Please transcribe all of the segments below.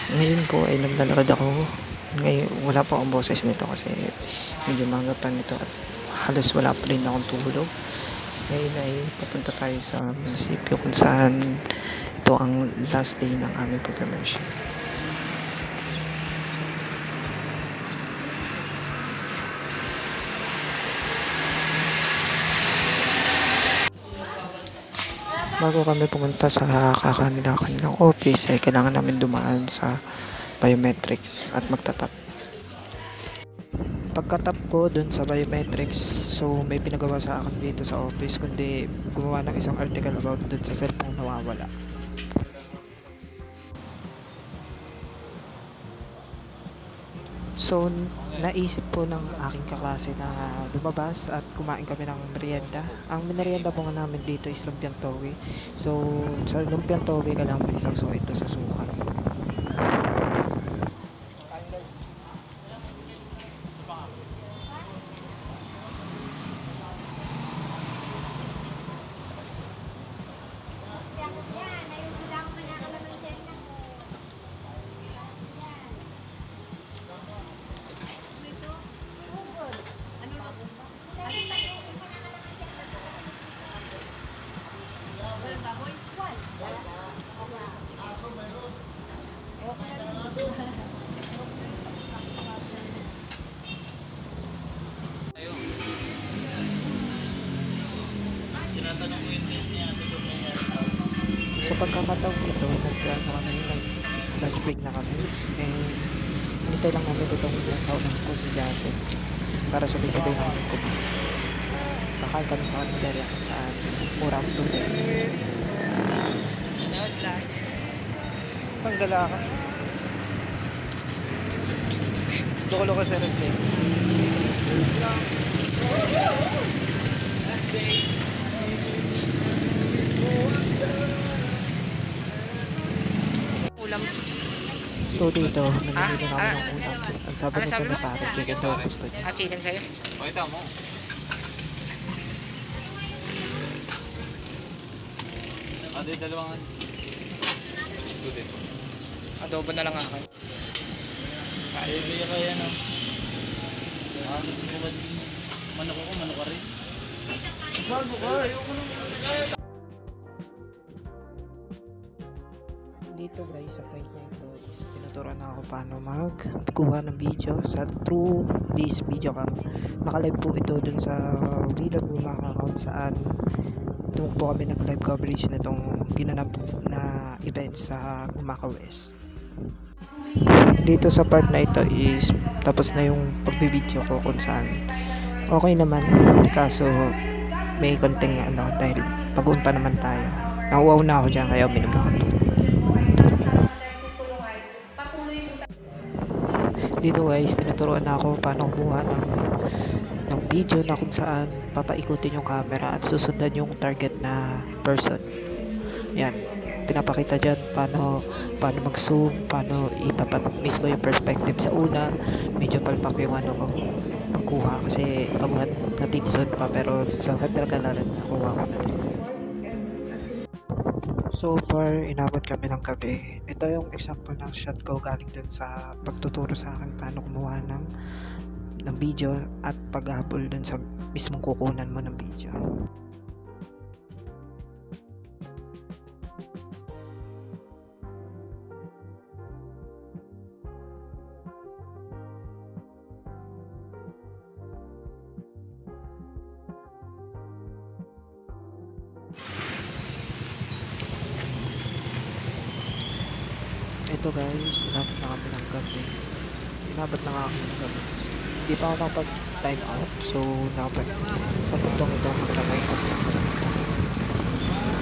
Ngayon po ay naglalakad ako. Ngayon, wala pa akong boses nito kasi medyo maaga pa nito at halos wala pa rin akong tulog. Ngayon ay papunta tayo sa munisipyo kung saan ito ang last day ng aming pag-immersion. Bago kami pumunta sa kanilang office ay kailangan namin dumaan sa biometrics at magtatap. Pagkatap ko dun sa biometrics, so may pinagawa sa akin dito sa office kundi gumawa ng isang article about dun sa cellphone nawawala. So, naisip po ng aking kaklase na lumabas at kumain kami ng merienda. Ang merienda po nga namin dito is lumpiang toge. So, sa lumpiang toge kailangan may isang so ito sa suka. So pagkakataon ito, nag-lunch break na kami. And hinintay lang namin itong sa unahan ko si Jason para sabay-sabay namin kumain. Kakain kami sa karinderya kung saan mura ang student. Panggala ka. Loko-loko sa Rense. Ulam. So dito, namimili na ako ng ulam. Ang sabi Ano nito sabi na mo? parang chicken daw gusto niya. Chicken sa'yo? Pakita mo. Ano yung dalawang student? Adobo na lang ako. Kaya kaya no? Manok ako, manok ka rin. Bago ka, ayoko nang Dito guys, sa point na ito is tinuturuan na ako paano magkuha ng video through this video cam. Naka-live po ito dun sa Willow Gumaka account saan doon po kami nag-live coverage na itong ginanap na event sa Gumaka West. Dito sa part na ito is tapos na yung pagbibideo ko kung saan okay naman, kaso may konting dahil pag-uun pa naman tayo. Nauwaw na ako dyan kaya uminom na ako. Dito guys, tinuturuan na ako paano kumuha ng video na kung saan papaikutin yung camera at susundan yung target na person. Yan, pinapakita dyan paano mag-zoom, paano itapat mismo yung perspective sa una. Medyo palpak yung pagkuha kasi pag natitison pa pero sa kadalagalan nakuha ko na din. So far, inabot kami ng gabi. Ito yung example ng shot ko galing dun sa pagtuturo sa akin paano kumuha ng video at paghabol dun sa mismong kukunan mo ng video. Ito guys, inabot na kami ng gabi. Inabot na kami ng gabi. Hindi pa ako nakapag-time out. So, sa puntong ito, magta-time out na ako.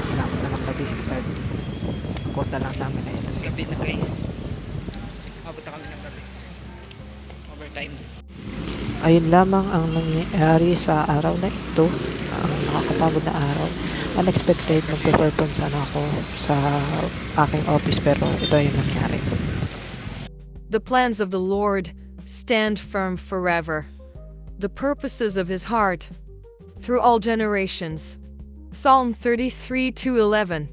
Inabot na ng gabi si Sardi. Kota lang namin na ito. Gabi na guys. Abot na kami ng gabi. Overtime. Ayun lamang ang nangyayari sa araw na ito. Ang nakakapagod na araw. Unexpected, nagpe-perform sana ako sa aking office pero ito yung nangyari. The plans of the Lord stand firm forever. The purposes of his heart through all generations. Psalm 33:11.